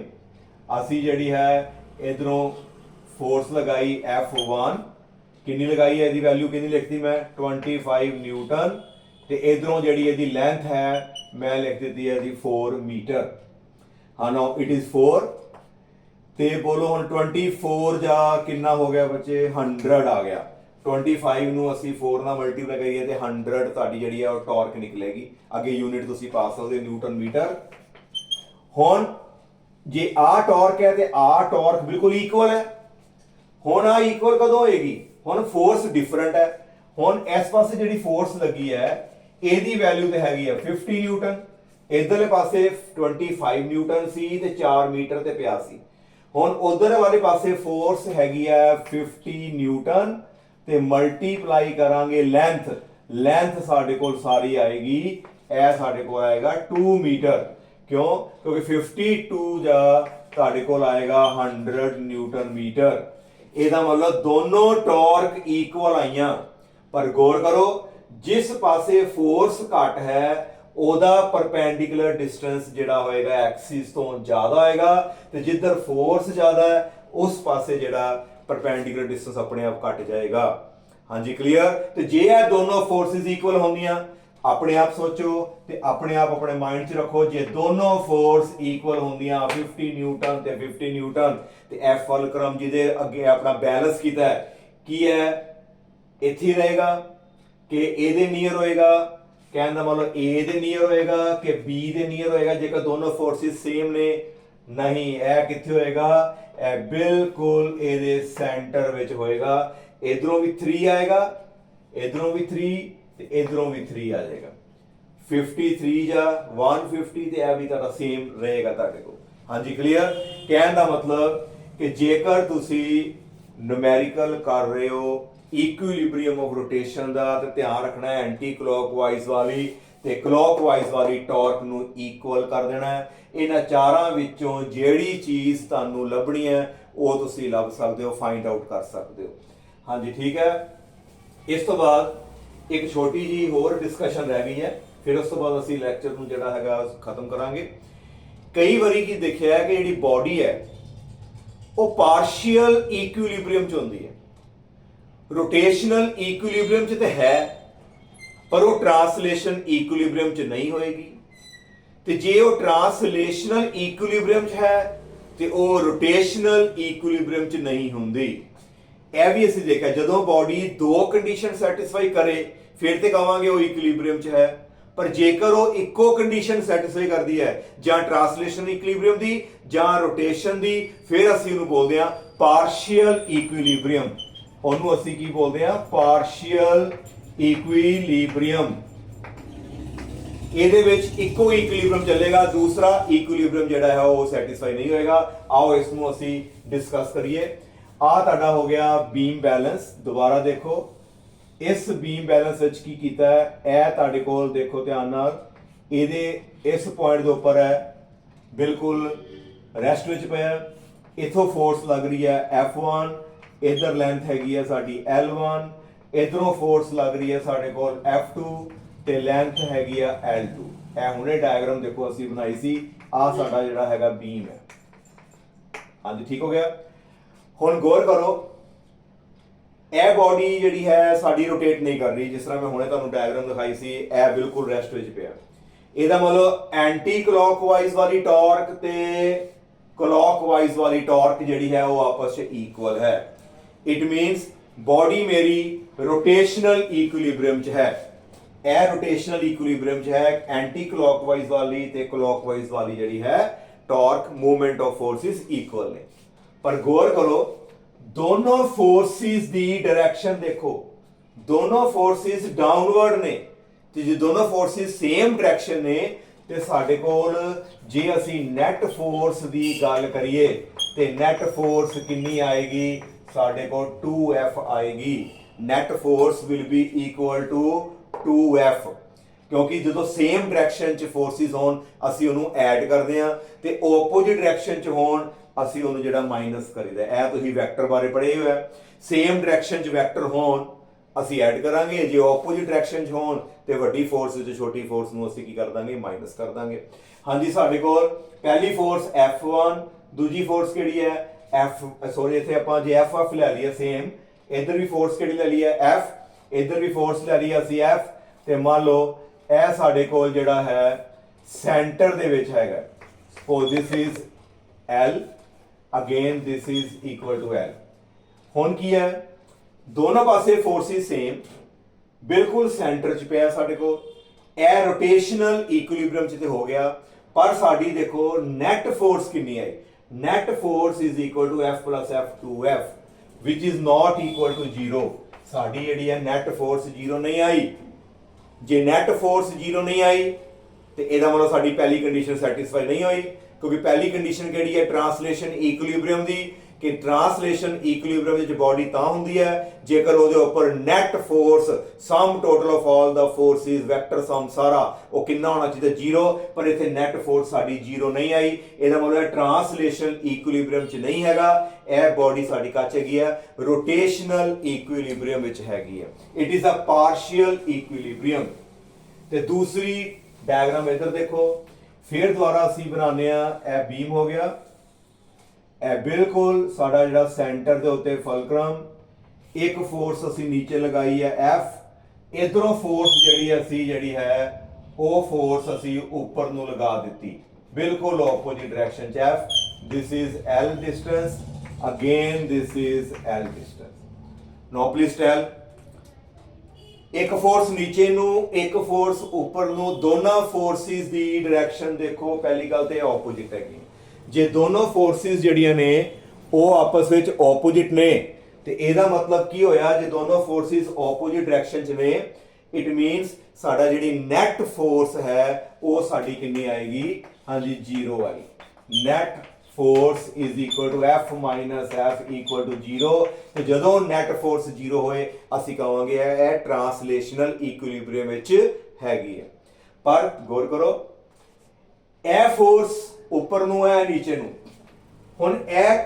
असी जी है इधरों फोर्स लगाई F1 कितनी लगाई है, इसकी वैल्यू कितनी लिखती मैं 25 न्यूटन, ते इधरों जी इसकी लेंथ है मैं लिख दी है जी 4 मीटर। हाँ नाउ इट इज 4 ते बोलो हम 24 जा कितना हो गया बच्चे 100 आ गया, 25 ਨੂੰ ਅਸੀਂ 4 ਨਾਲ ਮਲਟੀਪਲਾਈ ਕਰੀਏ ਤੇ 100 ਤੁਹਾਡੀ ਜਿਹੜੀ ਹੈ ਉਹ ਟਾਰਕ ਨਿਕਲੇਗੀ। ਅੱਗੇ ਯੂਨਿਟ ਤੁਸੀਂ ਪਾ ਸਕਦੇ ਨਿਊਟਨ ਮੀਟਰ। ਹੁਣ ਜੇ ਆ ਟਾਰਕ ਹੈ ਤੇ ਆ ਟਾਰਕ ਬਿਲਕੁਲ ਇਕੁਅਲ ਹੈ। ਹੁਣ ਆ ਇਕੁਅਲ ਕਦੋਂ ਹੋਏਗੀ, ਹੁਣ ਫੋਰਸ ਡਿਫਰੈਂਟ ਹੈ। ਹੁਣ ਇਸ ਪਾਸੇ ਜਿਹੜੀ ਫੋਰਸ ਲੱਗੀ ਹੈ ਇਹਦੀ ਵੈਲਿਊ ਤੇ ਹੈਗੀ ਹੈ 50 ਨਿਊਟਨ, ਇਧਰਲੇ ਪਾਸੇ 25 ਨਿਊਟਨ ਸੀ ਤੇ 4 ਮੀਟਰ ਤੇ ਪਿਆ ਸੀ। ਹੁਣ ਉਧਰ ਵਾਲੇ ਪਾਸੇ ਫੋਰਸ ਹੈਗੀ ਹੈ 50 ਨਿਊਟਨ ਤੇ ਮਲਟੀਪਲਾਈ ਕਰਾਂਗੇ ਲੈਂਥ, ਲੈਂਥ ਸਾਡੇ ਕੋਲ ਸਾਰੀ ਆਏਗੀ ਇਹ ਸਾਡੇ ਕੋਲ ਆਏਗਾ 2 ਮੀਟਰ। ਕਿਉਂ, ਕਿਉਂਕਿ 52 ਜਾ ਤੁਹਾਡੇ ਕੋਲ ਆਏਗਾ 100 ਨਿਊਟਨ ਮੀਟਰ। ਇਹਦਾ ਮਤਲਬ ਦੋਨੋਂ ਟਾਰਕ ਇਕੁਅਲ ਆਈਆਂ, ਪਰ ਗੌਰ ਕਰੋ ਜਿਸ ਪਾਸੇ ਫੋਰਸ ਘੱਟ ਹੈ ਉਹਦਾ ਪਰਪੈਂਡੀਕੂਲਰ ਡਿਸਟੈਂਸ ਜਿਹੜਾ ਹੋਏਗਾ ਐਕਸਿਸ ਤੋਂ ਜ਼ਿਆਦਾ ਹੋਏਗਾ, ਤੇ ਜਿੱਧਰ ਫੋਰਸ ਜ਼ਿਆਦਾ ਹੈ ਉਸ ਪਾਸੇ ਜਿਹੜਾ ਪਰਪੈਂਡੀਕੂਲਰ ਡਿਸਟੈਂਸ ਆਪਣੇ ਆਪ ਘਟ ਜਾਏਗਾ। ਹਾਂਜੀ ਕਲੀਅਰ। ਤੇ ਜੇ ਇਹ ਦੋਨੋਂ ਫੋਰਸਿਸ ਇਕੁਅਲ ਹੁੰਦੀਆਂ, ਆਪਣੇ ਆਪ ਸੋਚੋ ਤੇ ਆਪਣੇ ਆਪ ਆਪਣੇ ਮਾਈਂਡ 'ਚ ਰੱਖੋ, ਜੇ ਦੋਨੋਂ ਫੋਰਸ ਇਕੁਅਲ ਹੁੰਦੀਆਂ 50 ਨਿਊਟਨ ਤੇ 50 ਨਿਊਟਨ ਤੇ ਇਹ ਫਲਕਰਮ ਜਿਹਦੇ ਅੱਗੇ ਆਪਣਾ ਬੈਲੈਂਸ ਕੀਤਾ ਹੈ ਕੀ ਹੈ, ਇੱਥੇ ਹੀ ਰਹੇਗਾ ਕਿ ਇਹਦੇ ਨੀਅਰ ਹੋਏਗਾ, ਕਹਿਣ ਦਾ ਮਤਲਬ A ਦੇ ਨੀਅਰ ਹੋਏਗਾ ਕਿ B ਦੇ ਨੀਅਰ ਹੋਏਗਾ। ਜੇਕਰ ਦੋਨੋਂ ਫੋਰਸਿਸ ਸੇਮ ਨੇ, ਨਹੀਂ ਇਹ ਕਿੱਥੇ ਹੋਏਗਾ, ਇਹ ਬਿਲਕੁਲ ਇਹਦੇ ਸੈਂਟਰ ਵਿੱਚ ਹੋਏਗਾ। ਇਧਰੋਂ ਵੀ 3 ਆਏਗਾ, ਇਧਰੋਂ ਵੀ 3 ਤੇ ਇਧਰੋਂ ਵੀ 3 ਆ ਜਾਏਗਾ। 53 ਜਾਂ 150 ਤੇ ਇਹ ਵੀ ਤੁਹਾਡਾ ਸੇਮ ਰਹੇਗਾ ਤੁਹਾਡੇ ਕੋਲ। ਹਾਂਜੀ ਕਲੀਅਰ। ਕਹਿਣ ਦਾ ਮਤਲਬ ਕਿ ਜੇਕਰ ਤੁਸੀਂ ਨੂਮੈਰੀਕਲ ਕਰ ਰਹੇ ਹੋ ਇਕੁਇਲਿਬਰੀਅਮ ਆਫ ਰੋਟੇਸ਼ਨ ਦਾ, ਤੇ ਧਿਆਨ ਰੱਖਣਾ ਹੈ ਐਂਟੀ ਕਲੌਕਵਾਈਜ਼ ਵਾਲੀ ਤੇ ਕਲੌਕਵਾਈਜ਼ ਵਾਲੀ ਟਾਰਕ ਨੂੰ ਇਕੁਅਲ ਕਰ ਦੇਣਾ ਹੈ। ਇਹਨਾਂ ਚਾਰਾਂ ਵਿੱਚੋਂ ਜਿਹੜੀ ਚੀਜ਼ ਤੁਹਾਨੂੰ ਲੱਭਣੀ ਹੈ ਉਹ ਤੁਸੀਂ ਲੱਭ ਸਕਦੇ ਹੋ, ਫਾਈਂਡ ਆਊਟ ਕਰ ਸਕਦੇ ਹੋ। ਹਾਂਜੀ ਠੀਕ ਹੈ। ਇਸ ਤੋਂ ਬਾਅਦ ਇੱਕ ਛੋਟੀ ਜੀ ਹੋਰ ਡਿਸਕਸ਼ਨ ਰਹਿ ਗਈ ਹੈ, ਫਿਰ ਉਸ ਤੋਂ ਬਾਅਦ ਅਸੀਂ ਲੈਕਚਰ ਨੂੰ ਜਿਹੜਾ ਹੈਗਾ ਖਤਮ ਕਰਾਂਗੇ। ਕਈ ਵਾਰੀ ਕੀ ਦੇਖਿਆ ਹੈ ਕਿ ਜਿਹੜੀ ਬਾਡੀ ਹੈ ਉਹ ਪਾਰਸ਼ੀਅਲ ਇਕੁਇਲਿਬਰੀਅਮ 'ਚ ਹੁੰਦੀ ਹੈ, ਰੋਟੇਸ਼ਨਲ ਇਕੁਇਲਿਬਰੀਅਮ 'ਚ ਤੇ ਹੈ ਪਰ ਉਹ ਟਰਾਂਸਲੇਸ਼ਨ ਇਕੁਇਲਿਬਰੀਅਮ 'ਚ ਨਹੀਂ ਹੋਏਗੀ। ਤੇ ਜੇ ਉਹ ਟਰਾਂਸਲੇਸ਼ਨਲ ਇਕੁਇਲਿਬਰੀਅਮ 'ਚ ਹੈ ਤੇ ਉਹ ਰੋਟੇਸ਼ਨਲ ਇਕੁਇਲਿਬਰੀਅਮ 'ਚ ਨਹੀਂ ਹੁੰਦੀ। ਇਹ ਵੀ ਅਸੀਂ ਦੇਖਿਆ ਜਦੋਂ ਬਾਡੀ ਦੋ ਕੰਡੀਸ਼ਨ ਸੈਟੀਸਫਾਈ ਕਰੇ ਫਿਰ ਤੇ ਕਹਾਂਗੇ ਉਹ ਇਕੁਇਲਿਬਰੀਅਮ 'ਚ ਹੈ, ਪਰ ਜੇਕਰ ਉਹ ਇੱਕੋ ਕੰਡੀਸ਼ਨ ਸੈਟੀਸਫਾਈ ਕਰਦੀ ਹੈ ਜਾਂ ਟਰਾਂਸਲੇਸ਼ਨ ਇਕੁਇਲਿਬਰੀਅਮ ਦੀ ਜਾਂ ਰੋਟੇਸ਼ਨ ਦੀ, ਫਿਰ ਅਸੀਂ ਉਹਨੂੰ ਬੋਲਦੇ ਹਾਂ ਪਾਰਸ਼ੀਅਲ ਇਕੁਇਲਿਬਰੀਅਮ। ਉਹਨੂੰ ਅਸੀਂ ਕੀ ਬੋਲਦੇ ਹਾਂ, ਪਾਰਸ਼ੀਅਲ ਇਕੁਇਲਿਬਰੀਅਮ। ਇਹਦੇ ਵਿੱਚ ਇੱਕੋ ਇਕੁਇਲਿਬਰੀਅਮ ਚੱਲੇਗਾ, ਦੂਸਰਾ ਇਕੁਇਲਿਬਰੀਅਮ ਜਿਹੜਾ ਹੈ ਉਹ ਸੈਟੀਸਫਾਈ ਨਹੀਂ ਹੋਏਗਾ। ਆਓ ਇਸ ਨੂੰ ਅਸੀਂ ਡਿਸਕਸ ਕਰੀਏ। ਆ ਤੁਹਾਡਾ ਹੋ ਗਿਆ ਬੀਮ ਬੈਲੈਂਸ। ਦੁਬਾਰਾ ਦੇਖੋ ਇਸ ਬੀਮ ਬੈਲੈਂਸ ਵਿੱਚ ਕੀ ਕੀਤਾ ਹੈ, ਇਹ ਤੁਹਾਡੇ ਕੋਲ ਦੇਖੋ ਧਿਆਨ ਨਾਲ, ਇਹਦੇ ਇਸ ਪੁਆਇੰਟ ਦੇ ਉੱਪਰ ਹੈ ਬਿਲਕੁਲ ਰੈਸਟ ਵਿੱਚ ਪਿਆ, ਇਥੋਂ ਫੋਰਸ ਲੱਗ ਰਹੀ ਹੈ F1, ਇਧਰ ਲੈਂਥ ਹੈਗੀ ਹੈ ਸਾਡੀ L1, ਇਧਰੋਂ ਫੋਰਸ ਲੱਗ ਰਹੀ ਹੈ ਸਾਡੇ ਕੋਲ F2 ਤੇ ਲੈਂਥ ਹੈਗੀ ਆ L2। ਇਹ ਹੁਣੇ ਡਾਇਗਰਾਮ ਦੇਖੋ ਅਸੀਂ ਬਣਾਈ ਸੀ, ਆ ਸਾਡਾ ਜਿਹੜਾ ਹੈਗਾ ਬੀਮ ਹੈ। ਹਾਂਜੀ ਠੀਕ ਹੋ ਗਿਆ। ਹੁਣ ਗੌਰ ਕਰੋ ਇਹ ਬਾਡੀ ਜਿਹੜੀ ਹੈ ਸਾਡੀ ਰੋਟੇਟ ਨਹੀਂ ਕਰ ਰਹੀ, ਜਿਸ ਤਰ੍ਹਾਂ ਮੈਂ ਹੁਣੇ ਤੁਹਾਨੂੰ ਡਾਇਗਰਾਮ ਦਿਖਾਈ ਸੀ, ਇਹ ਬਿਲਕੁਲ ਰੈਸਟ ਵਿੱਚ ਪਿਆ। ਇਹਦਾ ਮਤਲਬ ਐਂਟੀ ਕਲੌਕਵਾਈਜ਼ ਵਾਲੀ ਟਾਰਕ ਤੇ ਕਲੌਕਵਾਈਜ਼ ਵਾਲੀ ਟਾਰਕ ਜਿਹੜੀ ਹੈ ਉਹ ਆਪਸ ਵਿੱਚ ਇਕੁਅਲ ਹੈ। ਇਟ ਮੀਨਸ ਬਾਡੀ ਮੇਰੀ ਰੋਟੇਸ਼ਨਲ ਇਕੁਇਲਿਬਰੀਅਮ 'ਚ ਹੈ, ਇਹ ਰੋਟੇਸ਼ਨਲ ਇਕੁਇਲਿਬਰੀਅਮ 'ਚ ਹੈ। ਐਂਟੀ ਕਲੌਕਵਾਈਜ਼ ਵਾਲੀ ਤੇ ਕਲੌਕਵਾਈਜ਼ ਵਾਲੀ ਜਿਹੜੀ ਹੈ torque movement of forces equal ਨੇ। ਪਰ ਗੌਰ ਕਰੋ ਦੋਨੋਂ ਫੋਰਸਿਸ ਦੀ ਡਾਇਰੈਕਸ਼ਨ ਦੇਖੋ, ਦੋਨੋਂ ਫੋਰਸਿਸ ਡਾਊਨਵਰਡ ਨੇ, ਤੇ ਜੇ ਦੋਨੋਂ ਫੋਰਸਿਸ ਸੇਮ ਡਾਇਰੈਕਸ਼ਨ ਨੇ ਤੇ ਸਾਡੇ ਕੋਲ ਜੇ ਅਸੀਂ ਨੈਟ ਫੋਰਸ ਦੀ ਗੱਲ ਕਰੀਏ ਤੇ ਨੈਟ ਫੋਰਸ ਕਿੰਨੀ ਆਏਗੀ, ਸਾਡੇ ਕੋਲ 2F ਆਏਗੀ। Net force will be equal to 2F। ਕਿਉਂਕਿ ਜਦੋਂ ਸੇਮ ਡਾਇਰੈਕਸ਼ਨ 'ਚ ਫੋਰਸਿਸ ਹੋਣ ਅਸੀਂ ਉਹਨੂੰ ਐਡ ਕਰਦੇ ਆ ਤੇ ਆਪੋਜ਼ਿਟ ਡਾਇਰੈਕਸ਼ਨ 'ਚ ਹੋਣ ਅਸੀਂ ਉਹਨੂੰ ਜਿਹੜਾ ਮਾਈਨਸ ਕਰੀਦਾ। ਇਹ ਤੁਸੀਂ ਵੈਕਟਰ ਬਾਰੇ ਪੜ੍ਹੇ ਹੋਇਆ, ਸੇਮ ਡਾਇਰੈਕਸ਼ਨ 'ਚ ਵੈਕਟਰ ਹੋਣ ਅਸੀਂ ਐਡ ਕਰਾਂਗੇ, ਜੇ ਆਪੋਜ਼ਿਟ ਡਾਇਰੈਕਸ਼ਨ 'ਚ ਹੋਣ ਤੇ ਵੱਡੀ ਫੋਰਸ ਤੇ ਛੋਟੀ ਫੋਰਸ ਨੂੰ ਅਸੀਂ ਕੀ ਕਰ ਦਾਂਗੇ, ਮਾਈਨਸ ਕਰ ਦਾਂਗੇ। ਹਾਂਜੀ, ਸਾਡੇ ਕੋਲ ਪਹਿਲੀ ਫੋਰਸ F1, ਦੂਜੀ ਫੋਰਸ ਕਿਹੜੀ ਹੈ ਇੱਥੇ ਆਪਾਂ ਜੇ F ਲੈ ਲਈਏ ਸੇਮ, ਇੱਧਰ ਵੀ ਫੋਰਸ ਕਿਹੜੀ ਲੈ ਲਈ ਹੈ F, ਇੱਧਰ ਵੀ ਫੋਰਸ ਲੈ ਲਈ ਅਸੀਂ F, ਤੇ ਮੰਨ ਲਓ ਇਹ ਸਾਡੇ ਕੋਲ ਜਿਹੜਾ ਹੈ ਸੈਂਟਰ ਦੇ ਵਿੱਚ ਹੈਗਾ। Suppose this is L, again this is equal to L। ਹੁਣ ਕੀ ਹੈ, ਦੋਨੋਂ ਪਾਸੇ ਫੋਰਸਿਸ ਸੇਮ, ਬਿਲਕੁਲ ਸੈਂਟਰ 'ਚ ਪਿਆ ਸਾਡੇ ਕੋਲ, ਇਹ ਰੋਟੇਸ਼ਨਲ ਇਕੁਇਲਿਬ੍ਰੀਅਮ 'ਚ ਤੇ ਹੋ ਗਿਆ, ਪਰ ਸਾਡੀ ਦੇਖੋ ਨੈਟ ਫੋਰਸ ਕਿੰਨੀ ਆਈ, net force is equal to F plus F2F which is not equal to 0। ਸਾਡੀ ਜਿਹੜੀ ਹੈ net force 0 ਨਹੀਂ ਆਈ। ਜੇ net force 0 ਨਹੀਂ ਆਈ ਤੇ ਇਹਦਾ ਮਤਲਬ ਸਾਡੀ ਪਹਿਲੀ ਕੰਡੀਸ਼ਨ ਸੈਟੀਸਫਾਈ ਨਹੀਂ ਹੋਈ, ਕਿਉਂਕਿ ਪਹਿਲੀ ਕੰਡੀਸ਼ਨ ਕਿਹੜੀ ਹੈ, ਟ੍ਰਾਂਸਲੇਸ਼ਨ ਇਕੁਇਲਿਬ੍ਰੀਅਮ ਦੀ, ਕਿ ਟ੍ਰਾਂਸਲੇਸ਼ਨ ਇਕੁਇਲਿਬ੍ਰੀਅਮ ਵਿੱਚ ਬਾਡੀ ਤਾਂ ਹੁੰਦੀ ਹੈ ਜੇਕਰ ਉਹਦੇ ਉੱਪਰ net force sum total of all the forces vector sum ਸਾਰਾ ਉਹ ਕਿੰਨਾ ਹੋਣਾ ਚਾਹੀਦਾ, 0। ਪਰ ਇੱਥੇ ਨੈਟ ਫੋਰਸ ਸਾਡੀ 0 ਨਹੀਂ ਆਈ, ਇਹਦਾ ਮਤਲਬ ਟ੍ਰਾਂਸਲੇਸ਼ਨ ਇਕੁਇਲਿਬ੍ਰੀਅਮ 'ਚ ਨਹੀਂ ਹੈਗਾ। ਇਹ ਬਾਡੀ ਸਾਡੀ ਕੱਚ ਹੈਗੀ ਹੈ, ਰੋਟੇਸ਼ਨਲ ਇਕੁਇਲਿਬ੍ਰੀਅਮ ਵਿੱਚ ਹੈਗੀ ਹੈ, ਇਟ ਇਜ਼ ਅ ਪਾਰਸ਼ੀਅਲ ਇਕੁਇਲਿਬ੍ਰੀਅਮ। ਤੇ ਦੂਸਰੀ ਡਾਇਗਰਾਮ ਇੱਧਰ ਦੇਖੋ, ਫਿਰ ਦੁਬਾਰਾ ਅਸੀਂ ਬਣਾਉਂਦੇ ਆ, ਇਹ ਬੀਮ ਹੋ ਗਿਆ, ਇਹ ਬਿਲਕੁਲ ਸਾਡਾ ਜਿਹੜਾ ਸੈਂਟਰ ਦੇ ਉੱਤੇ ਫਲਕਰਮ, ਇੱਕ ਫੋਰਸ ਅਸੀਂ ਨੀਚੇ ਲਗਾਈ ਹੈ F, ਇਧਰੋਂ ਫੋਰਸ ਜਿਹੜੀ ਹੈ ਉਹ ਫੋਰਸ ਅਸੀਂ ਉੱਪਰ ਨੂੰ ਲਗਾ ਦਿੱਤੀ, ਬਿਲਕੁਲ ਆਪੋਜ਼ਿਟ ਡਾਇਰੈਕਸ਼ਨ 'ਚ F, this is L distance, again this is L distance। now please tell, ਇੱਕ ਫੋਰਸ ਨੀਚੇ ਨੂੰ, ਇੱਕ ਫੋਰਸ ਉੱਪਰ ਨੂੰ, ਦੋਨਾਂ ਫੋਰਸਿਸ ਦੀ ਡਾਇਰੈਕਸ਼ਨ ਦੇਖੋ, ਪਹਿਲੀ ਗੱਲ ਤੇ ਆਪੋਜ਼ਿਟ ਹੈਗੀ। ਜੇ ਦੋਨੋਂ ਫੋਰਸਿਸ ਜਿਹੜੀਆਂ ਨੇ ਉਹ ਆਪਸ ਵਿੱਚ ਆਪੋਜ਼ਿਟ ਨੇ ਤੇ ਇਹਦਾ ਮਤਲਬ ਕੀ ਹੋਇਆ, ਜੇ ਦੋਨੋਂ ਫੋਰਸਿਸ ਆਪੋਜ਼ਿਟ ਡਾਇਰੈਕਸ਼ਨ 'ਚ ਨੇ ਇਟ ਮੀਨਸ ਸਾਡਾ ਜਿਹੜੀ ਨੈਟ ਫੋਰਸ ਹੈ ਉਹ ਸਾਡੀ ਕਿੰਨੀ ਆਏਗੀ, ਹਾਂਜੀ 0 ਆਈ। Net force is equal to F minus F equal to 0। ਤੇ ਜਦੋਂ ਨੈਟ ਫੋਰਸ 0 ਹੋਏ ਅਸੀਂ ਕਹਾਂਗੇ ਇਹ ਟ੍ਰਾਂਸਲੇਸ਼ਨਲ ਇਕੁਇਲਿਬ੍ਰੀਅਮ ਵਿੱਚ ਹੈਗੀ ਹੈ। ਪਰ ਗੌਰ ਕਰੋ, ਇਹ ਫੋਰਸ ਉੱਪਰ ਨੂੰ ਹੈ, ਨੀਚੇ ਨੂੰ, ਹੁਣ ਇਹ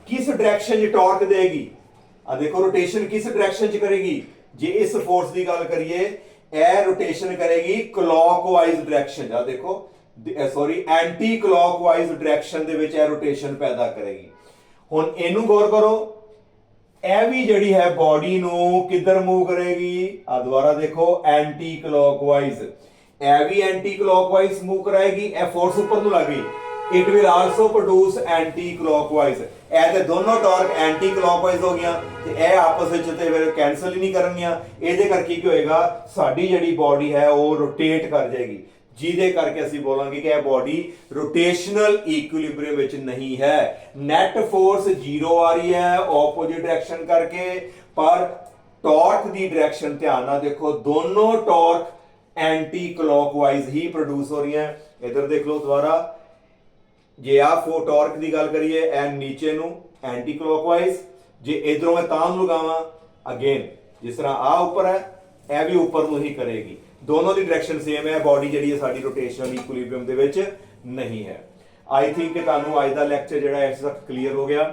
ਕਿਸ ਡਾਇਰੈਕਸ਼ਨ 'ਚ ਟਾਰਕ ਦੇਗੀ, ਆ ਦੇਖੋ ਰੋਟੇਸ਼ਨ ਕਿਸ ਡਾਇਰੈਕਸ਼ਨ 'ਚ ਕਰੇਗੀ। ਜੇ ਇਸ ਫੋਰਸ ਦੀ ਗੱਲ ਕਰੀਏ, ਇਹ ਰੋਟੇਸ਼ਨ ਕਰੇਗੀ ਕਲੌਕਵਾਈਜ਼ ਡਾਇਰੈਕਸ਼ਨ, ਆ ਦੇਖੋ ਸੌਰੀ ਐਂਟੀ ਕਲੌਕਵਾਈਜ਼ ਡਾਇਰੈਕਸ਼ਨ ਦੇ ਵਿੱਚ ਇਹ ਰੋਟੇਸ਼ਨ ਪੈਦਾ ਕਰੇਗੀ। ਹੁਣ ਇਹਨੂੰ ਗੌਰ ਕਰੋ, ਇਹ ਵੀ ਜਿਹੜੀ ਹੈ ਬਾਡੀ ਨੂੰ ਕਿੱਧਰ ਮੂਵ ਕਰੇਗੀ, ਆ ਦੁਬਾਰਾ ਦੇਖੋ ਐਂਟੀ ਕਲੌਕਵਾਈਜ਼, ਇਹ ਵੀ ਐਂਟੀ ਕਲੌਕਵਾਈਜ਼ ਮੂਵ ਕਰਾਏਗੀ, ਇਹ ਫੋਰਸ ਉੱਪਰ ਨੂੰ ਲੱਗ ਗਈ, it will also produce anti-clockwise। ਇਹ ਤੇ ਦੋਨੋਂ ਟਾਰਕ ਐਂਟੀ ਕਲੌਕਵਾਈਜ਼ ਹੋ ਗਈਆਂ ਤੇ ਇਹ ਆਪਸ ਵਿੱਚ ਤੇ ਫਿਰ ਕੈਨਸਲ ਹੀ ਨਹੀਂ ਕਰਨਗੀਆਂ। ਇਹਦੇ ਕਰਕੇ ਕੀ ਹੋਏਗਾ, ਸਾਡੀ ਜਿਹੜੀ ਬਾਡੀ ਹੈ ਉਹ ਰੋਟੇਟ ਕਰ ਜਾਏਗੀ, ਜਿਹਦੇ ਕਰਕੇ ਅਸੀਂ ਬੋਲਾਂਗੇ ਕਿ ਇਹ ਬਾਡੀ ਰੋਟੇਸ਼ਨਲ ਇਕੁਇਲਿਬ੍ਰੀਅਮ ਵਿੱਚ ਨਹੀਂ ਹੈ। ਨੈਟ ਫੋਰਸ 0 ਆ ਰਹੀ ਹੈ ਆਪੋਜ਼ਿਟ ਡਾਇਰੈਕਸ਼ਨ ਕਰਕੇ, ਪਰ ਟਾਰਕ ਦੀ ਡਾਇਰੈਕਸ਼ਨ ਧਿਆਨ ਨਾਲ ਦੇਖੋ, ਦੋਨੋਂ ਟਾਰਕ ਐਂਟੀ ਕਲੌਕਵਾਈਜ਼ ਹੀ ਪ੍ਰੋਡਿਊਸ ਹੋ ਰਹੀਆਂ। ਇੱਧਰ ਦੇਖ ਲਓ ਦੁਬਾਰਾ, ਜੇ ਆ ਟਾਰਕ ਦੀ ਗੱਲ ਕਰੀਏ ਇਹ ਨੀਚੇ ਨੂੰ ਐਂਟੀ ਕਲੌਕਵਾਈਜ਼, ਜੇ ਇਧਰੋਂ ਮੈਂ ਤਾਂ ਨੂੰ ਲਗਾਵਾਂ ਅਗੇਨ ਜਿਸ ਤਰ੍ਹਾਂ ਆ ਉੱਪਰ ਹੈ ਇਹ ਵੀ ਉੱਪਰ ਨੂੰ ਹੀ ਕਰੇਗੀ, ਦੋਨੋਂ ਦੀ ਡਾਇਰੈਕਸ਼ਨ ਸੇਮ ਹੈ। ਬਾਡੀ ਜਿਹੜੀ ਹੈ ਸਾਡੀ ਰੋਟੇਸ਼ਨਲ ਇਕੁਇਲਿਬ੍ਰੀਅਮ ਦੇ ਵਿੱਚ ਨਹੀਂ ਹੈ। ਆਈ ਥਿੰਕ ਕਿ ਤੁਹਾਨੂੰ ਅੱਜ ਦਾ ਲੈਕਚਰ ਜਿਹੜਾ ਇਸ ਤੱਕ ਕਲੀਅਰ ਹੋ ਗਿਆ।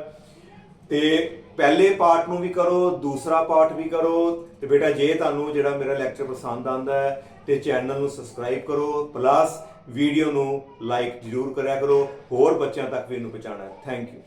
ਤੇ ਪਹਿਲੇ ਪਾਰਟ ਨੂੰ ਵੀ ਕਰੋ, ਦੂਸਰਾ ਪਾਰਟ ਵੀ ਕਰੋ। ਤੇ ਬੇਟਾ ਜੇ ਤੁਹਾਨੂੰ ਜਿਹੜਾ ਮੇਰਾ ਲੈਕਚਰ ਪਸੰਦ ਆਉਂਦਾ ਹੈ ਤੇ ਚੈਨਲ ਨੂੰ ਸਬਸਕ੍ਰਾਈਬ ਕਰੋ, ਪਲੱਸ ਵੀਡੀਓ ਨੂੰ ਲਾਈਕ ਜ਼ਰੂਰ ਕਰਿਆ ਕਰੋ, ਹੋਰ ਬੱਚਿਆਂ ਤੱਕ ਵੀ ਇਹਨੂੰ ਪਹੁੰਚਾਉਣਾ ਹੈ। Thank you.